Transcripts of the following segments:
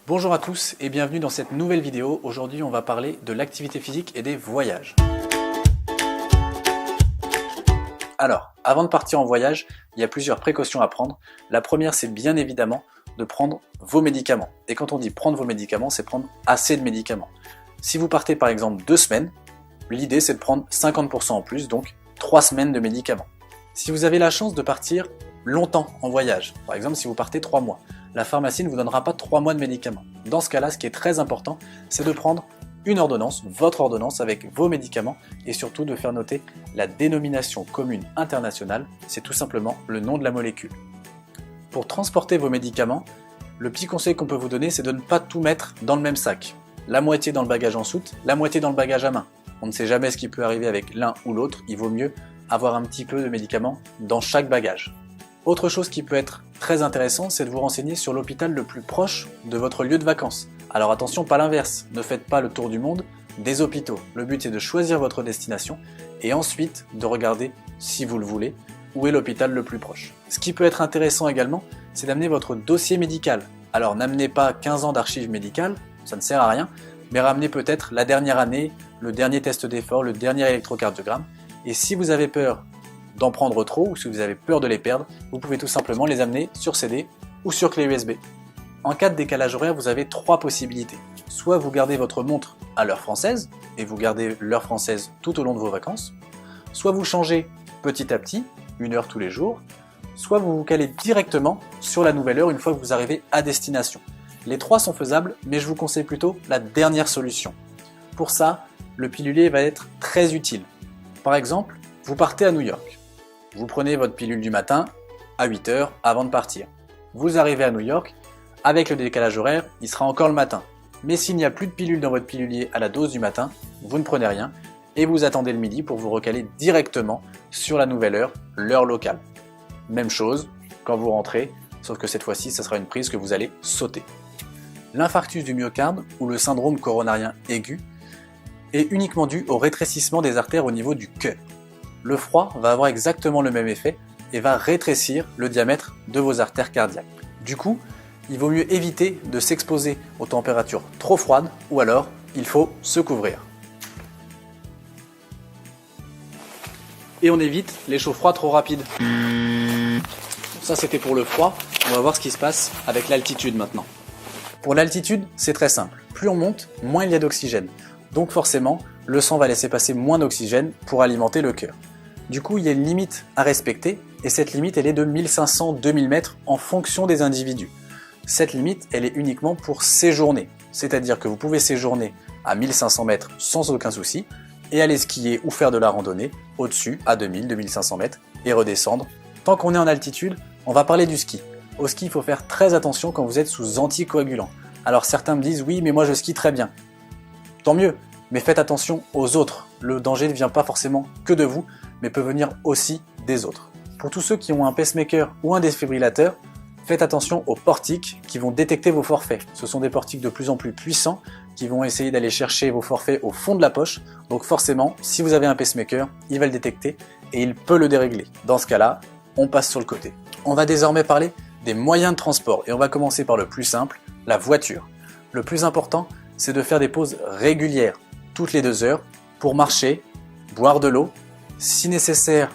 Bonjour à tous et bienvenue dans cette nouvelle vidéo. Aujourd'hui, on va parler de l'activité physique et des voyages. Alors, avant de partir en voyage, il y a plusieurs précautions à prendre. La première, c'est bien évidemment de prendre vos médicaments. Et quand on dit prendre vos médicaments, c'est prendre assez de médicaments. Si vous partez par exemple 2 semaines, l'idée c'est de prendre 50% en plus, donc 3 semaines de médicaments. Si vous avez la chance de partir longtemps en voyage, par exemple si vous partez 3 mois, la pharmacie ne vous donnera pas 3 mois de médicaments. Dans ce cas-là, ce qui est très important, c'est de prendre une ordonnance, votre ordonnance avec vos médicaments et surtout de faire noter la dénomination commune internationale, c'est tout simplement le nom de la molécule. Pour transporter vos médicaments, le petit conseil qu'on peut vous donner, c'est de ne pas tout mettre dans le même sac. La moitié dans le bagage en soute, la moitié dans le bagage à main. On ne sait jamais ce qui peut arriver avec l'un ou l'autre, il vaut mieux avoir un petit peu de médicaments dans chaque bagage. Autre chose qui peut être très intéressant, c'est de vous renseigner sur l'hôpital le plus proche de votre lieu de vacances. Alors attention, pas l'inverse, ne faites pas le tour du monde des hôpitaux. Le but c'est de choisir votre destination et ensuite de regarder, si vous le voulez, où est l'hôpital le plus proche. Ce qui peut être intéressant également, c'est d'amener votre dossier médical. Alors n'amenez pas 15 ans d'archives médicales, ça ne sert à rien, mais ramenez peut-être la dernière année, le dernier test d'effort, le dernier électrocardiogramme. Et si vous avez peur d'en prendre trop ou si vous avez peur de les perdre, vous pouvez tout simplement les amener sur CD ou sur clé USB. En cas de décalage horaire, vous avez 3 possibilités. Soit vous gardez votre montre à l'heure française, et vous gardez l'heure française tout au long de vos vacances, soit vous changez petit à petit, 1 heure tous les jours, soit vous vous calez directement sur la nouvelle heure une fois que vous arrivez à destination. Les 3 sont faisables, mais je vous conseille plutôt la dernière solution. Pour ça, le pilulier va être très utile. Par exemple, vous partez à New York. Vous prenez votre pilule du matin à 8 heures avant de partir. Vous arrivez à New York, avec le décalage horaire, il sera encore le matin. Mais s'il n'y a plus de pilule dans votre pilulier à la dose du matin, vous ne prenez rien et vous attendez le midi pour vous recaler directement sur la nouvelle heure, l'heure locale. Même chose quand vous rentrez, sauf que cette fois-ci, ce sera une prise que vous allez sauter. L'infarctus du myocarde ou le syndrome coronarien aigu est uniquement dû au rétrécissement des artères au niveau du cœur. Le froid va avoir exactement le même effet et va rétrécir le diamètre de vos artères cardiaques. Du coup, il vaut mieux éviter de s'exposer aux températures trop froides ou alors il faut se couvrir. Et on évite les chauds froids trop rapides. Ça c'était pour le froid, on va voir ce qui se passe avec l'altitude maintenant. Pour l'altitude, c'est très simple. Plus on monte, moins il y a d'oxygène. Donc forcément, le sang va laisser passer moins d'oxygène pour alimenter le cœur. Du coup, il y a une limite à respecter et cette limite elle est de 1500-2000 mètres en fonction des individus. Cette limite, elle est uniquement pour séjourner, c'est-à-dire que vous pouvez séjourner à 1500 mètres sans aucun souci et aller skier ou faire de la randonnée au-dessus à 2000-2500 mètres et redescendre. Tant qu'on est en altitude, on va parler du ski. Au ski, il faut faire très attention quand vous êtes sous anticoagulants. Alors certains me disent oui, mais moi je skie très bien. Tant mieux, mais faites attention aux autres. Le danger ne vient pas forcément que de vous, mais peut venir aussi des autres. Pour tous ceux qui ont un pacemaker ou un défibrillateur, faites attention aux portiques qui vont détecter vos forfaits. Ce sont des portiques de plus en plus puissants qui vont essayer d'aller chercher vos forfaits au fond de la poche. Donc forcément, si vous avez un pacemaker, il va le détecter et il peut le dérégler. Dans ce cas-là, on passe sur le côté. On va désormais parler des moyens de transport et on va commencer par le plus simple, la voiture. Le plus important, c'est de faire des pauses régulières, toutes les 2 heures, pour marcher, boire de l'eau, si nécessaire,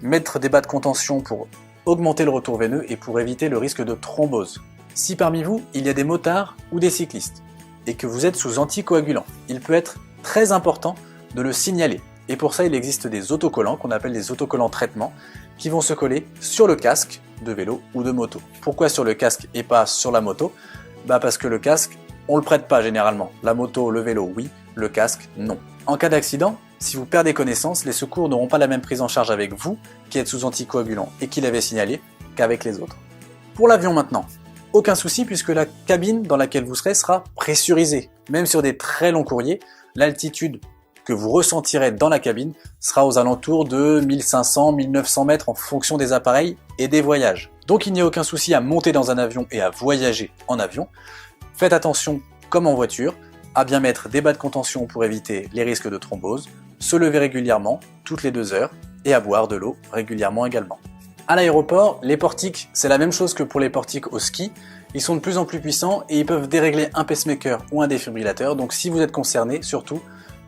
mettre des bas de contention pour augmenter le retour veineux et pour éviter le risque de thrombose. Si parmi vous, il y a des motards ou des cyclistes et que vous êtes sous anticoagulants, il peut être très important de le signaler. Et pour ça, il existe des autocollants qu'on appelle des autocollants traitement qui vont se coller sur le casque de vélo ou de moto. Pourquoi sur le casque et pas sur la moto ? Parce que le casque, on le prête pas généralement. La moto, le vélo, oui, le casque, non. En cas d'accident, si vous perdez connaissance, les secours n'auront pas la même prise en charge avec vous, qui êtes sous anticoagulant et qui l'avez signalé, qu'avec les autres. Pour l'avion maintenant, aucun souci puisque la cabine dans laquelle vous serez sera pressurisée. Même sur des très longs courriers, l'altitude que vous ressentirez dans la cabine sera aux alentours de 1500-1900 mètres en fonction des appareils et des voyages. Donc il n'y a aucun souci à monter dans un avion et à voyager en avion. Faites attention, comme en voiture, à bien mettre des bas de contention pour éviter les risques de thrombose, se lever régulièrement, toutes les 2 heures, et à boire de l'eau régulièrement également. À l'aéroport, les portiques, c'est la même chose que pour les portiques au ski. Ils sont de plus en plus puissants et ils peuvent dérégler un pacemaker ou un défibrillateur. Donc si vous êtes concerné, surtout,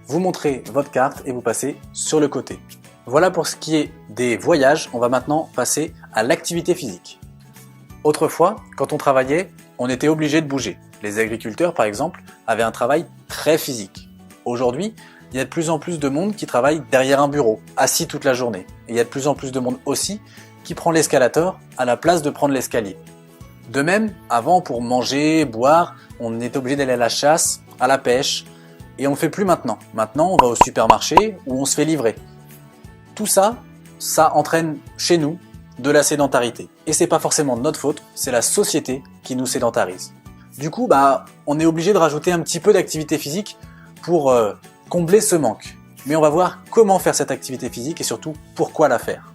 vous montrez votre carte et vous passez sur le côté. Voilà pour ce qui est des voyages. On va maintenant passer à l'activité physique. Autrefois, quand on travaillait, on était obligé de bouger. Les agriculteurs, par exemple, avaient un travail très physique. Aujourd'hui, il y a de plus en plus de monde qui travaille derrière un bureau, assis toute la journée. Et il y a de plus en plus de monde aussi qui prend l'escalator à la place de prendre l'escalier. De même, avant, pour manger, boire, on était obligé d'aller à la chasse, à la pêche, et on ne le fait plus maintenant. Maintenant, on va au supermarché où on se fait livrer. Tout ça, ça entraîne chez nous de la sédentarité. Et c'est pas forcément de notre faute, c'est la société qui nous sédentarise. Du coup, on est obligé de rajouter un petit peu d'activité physique pour combler ce manque. Mais on va voir comment faire cette activité physique et surtout pourquoi la faire.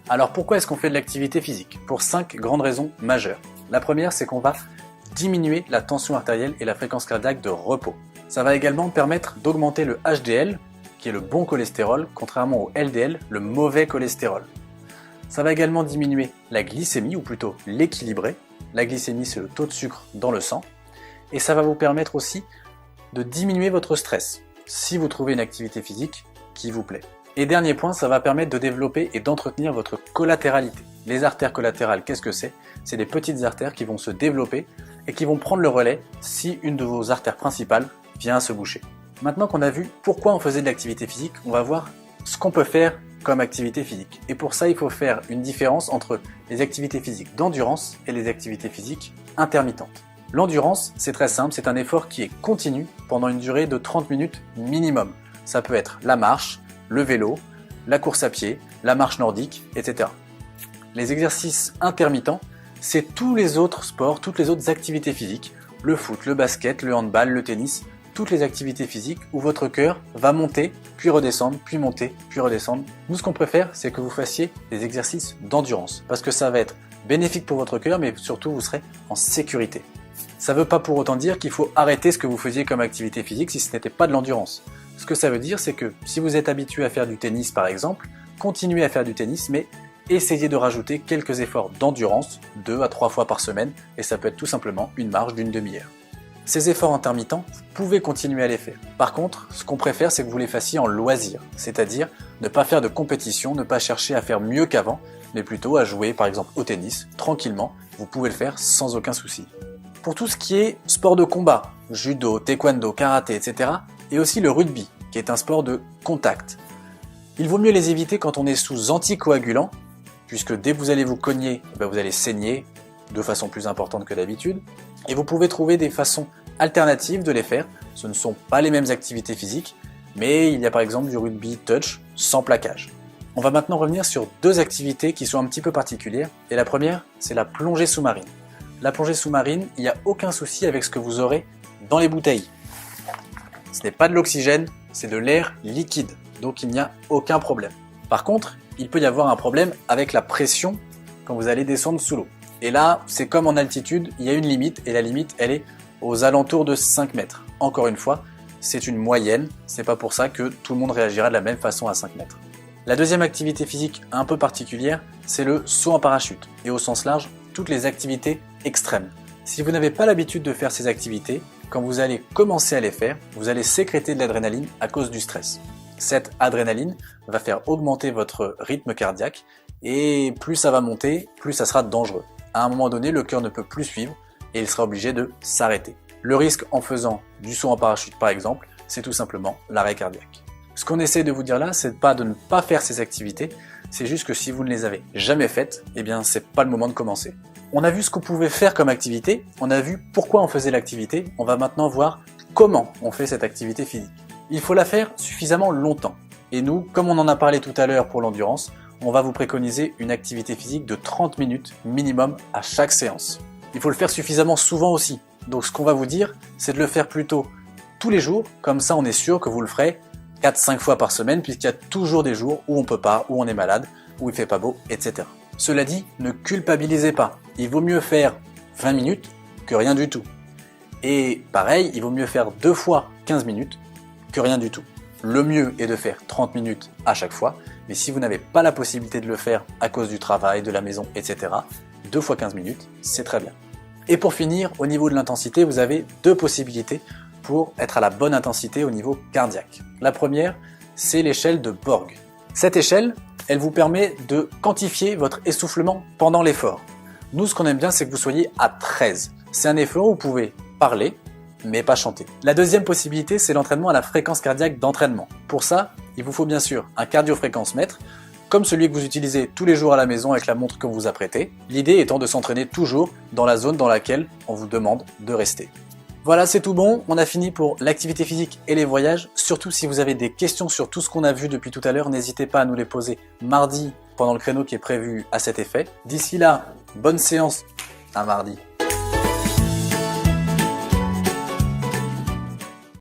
Alors pourquoi est-ce qu'on fait de l'activité physique? Pour 5 grandes raisons majeures. La première, c'est qu'on va diminuer la tension artérielle et la fréquence cardiaque de repos. Ça va également permettre d'augmenter le HDL, qui est le bon cholestérol, contrairement au LDL, le mauvais cholestérol. Ça va également diminuer la glycémie, ou plutôt l'équilibrer. La glycémie, c'est le taux de sucre dans le sang. Et ça va vous permettre aussi de diminuer votre stress, si vous trouvez une activité physique qui vous plaît. Et dernier point, ça va permettre de développer et d'entretenir votre collatéralité. Les artères collatérales, qu'est-ce que c'est? C'est des petites artères qui vont se développer et qui vont prendre le relais si une de vos artères principales vient à se boucher. Maintenant qu'on a vu pourquoi on faisait de l'activité physique, on va voir ce qu'on peut faire comme activité physique. Et pour ça, il faut faire une différence entre les activités physiques d'endurance et les activités physiques intermittentes. L'endurance, c'est très simple, c'est un effort qui est continu pendant une durée de 30 minutes minimum. Ça peut être la marche, le vélo, la course à pied, la marche nordique, etc. Les exercices intermittents, c'est tous les autres sports, toutes les autres activités physiques, le foot, le basket, le handball, le tennis, toutes les activités physiques où votre cœur va monter, puis redescendre, puis monter, puis redescendre. Nous, ce qu'on préfère, c'est que vous fassiez des exercices d'endurance, parce que ça va être bénéfique pour votre cœur, mais surtout, vous serez en sécurité. Ça ne veut pas pour autant dire qu'il faut arrêter ce que vous faisiez comme activité physique si ce n'était pas de l'endurance. Ce que ça veut dire, c'est que si vous êtes habitué à faire du tennis, par exemple, continuez à faire du tennis, mais essayez de rajouter quelques efforts d'endurance, 2 à 3 fois par semaine, et ça peut être tout simplement une marche d'une demi-heure. Ces efforts intermittents, vous pouvez continuer à les faire. Par contre, ce qu'on préfère, c'est que vous les fassiez en loisir, c'est-à-dire ne pas faire de compétition, ne pas chercher à faire mieux qu'avant, mais plutôt à jouer par exemple au tennis, tranquillement, vous pouvez le faire sans aucun souci. Pour tout ce qui est sport de combat, judo, taekwondo, karaté, etc., et aussi le rugby, qui est un sport de contact. Il vaut mieux les éviter quand on est sous anticoagulants, puisque dès que vous allez vous cogner, vous allez saigner de façon plus importante que d'habitude, et vous pouvez trouver des façons alternatives de les faire. Ce ne sont pas les mêmes activités physiques, mais il y a par exemple du rugby touch sans plaquage. On va maintenant revenir sur 2 activités qui sont un petit peu particulières, et la première, c'est la plongée sous-marine. La plongée sous-marine, il n'y a aucun souci avec ce que vous aurez dans les bouteilles. Ce n'est pas de l'oxygène, c'est de l'air liquide, donc il n'y a aucun problème. Par contre, il peut y avoir un problème avec la pression quand vous allez descendre sous l'eau. Et là, c'est comme en altitude, il y a une limite, et la limite, elle est aux alentours de 5 mètres. Encore une fois, c'est une moyenne, c'est pas pour ça que tout le monde réagira de la même façon à 5 mètres. La deuxième activité physique un peu particulière, c'est le saut en parachute, et au sens large, toutes les activités extrêmes. Si vous n'avez pas l'habitude de faire ces activités, quand vous allez commencer à les faire, vous allez sécréter de l'adrénaline à cause du stress. Cette adrénaline va faire augmenter votre rythme cardiaque, et plus ça va monter, plus ça sera dangereux. À un moment donné, le cœur ne peut plus suivre et il sera obligé de s'arrêter. Le risque en faisant du saut en parachute par exemple, c'est tout simplement l'arrêt cardiaque. Ce qu'on essaie de vous dire là, c'est pas de ne pas faire ces activités, c'est juste que si vous ne les avez jamais faites, eh bien c'est pas le moment de commencer. On a vu ce qu'on pouvait faire comme activité, on a vu pourquoi on faisait l'activité, on va maintenant voir comment on fait cette activité physique. Il faut la faire suffisamment longtemps. Et nous, comme on en a parlé tout à l'heure pour l'endurance, on va vous préconiser une activité physique de 30 minutes minimum à chaque séance. Il faut le faire suffisamment souvent aussi. Donc ce qu'on va vous dire, c'est de le faire plutôt tous les jours, comme ça on est sûr que vous le ferez 4-5 fois par semaine, puisqu'il y a toujours des jours où on peut pas, où on est malade, où il fait pas beau, etc. Cela dit, ne culpabilisez pas. Il vaut mieux faire 20 minutes que rien du tout. Et pareil, il vaut mieux faire 2 fois 15 minutes que rien du tout. Le mieux est de faire 30 minutes à chaque fois, mais si vous n'avez pas la possibilité de le faire à cause du travail, de la maison, etc., 2 fois 15 minutes, c'est très bien. Et pour finir, au niveau de l'intensité, vous avez deux possibilités pour être à la bonne intensité au niveau cardiaque. La première, c'est l'échelle de Borg. Cette échelle, elle vous permet de quantifier votre essoufflement pendant l'effort. Nous, ce qu'on aime bien, c'est que vous soyez à 13. C'est un effort où vous pouvez parler, mais pas chanter. La deuxième possibilité, c'est l'entraînement à la fréquence cardiaque d'entraînement. Pour ça, il vous faut bien sûr un cardio-fréquence-mètre, comme celui que vous utilisez tous les jours à la maison avec la montre que vous vous apprêtez. L'idée étant de s'entraîner toujours dans la zone dans laquelle on vous demande de rester. Voilà, c'est tout bon, on a fini pour l'activité physique et les voyages. Surtout si vous avez des questions sur tout ce qu'on a vu depuis tout à l'heure, n'hésitez pas à nous les poser mardi pendant le créneau qui est prévu à cet effet. D'ici là, bonne séance à mardi.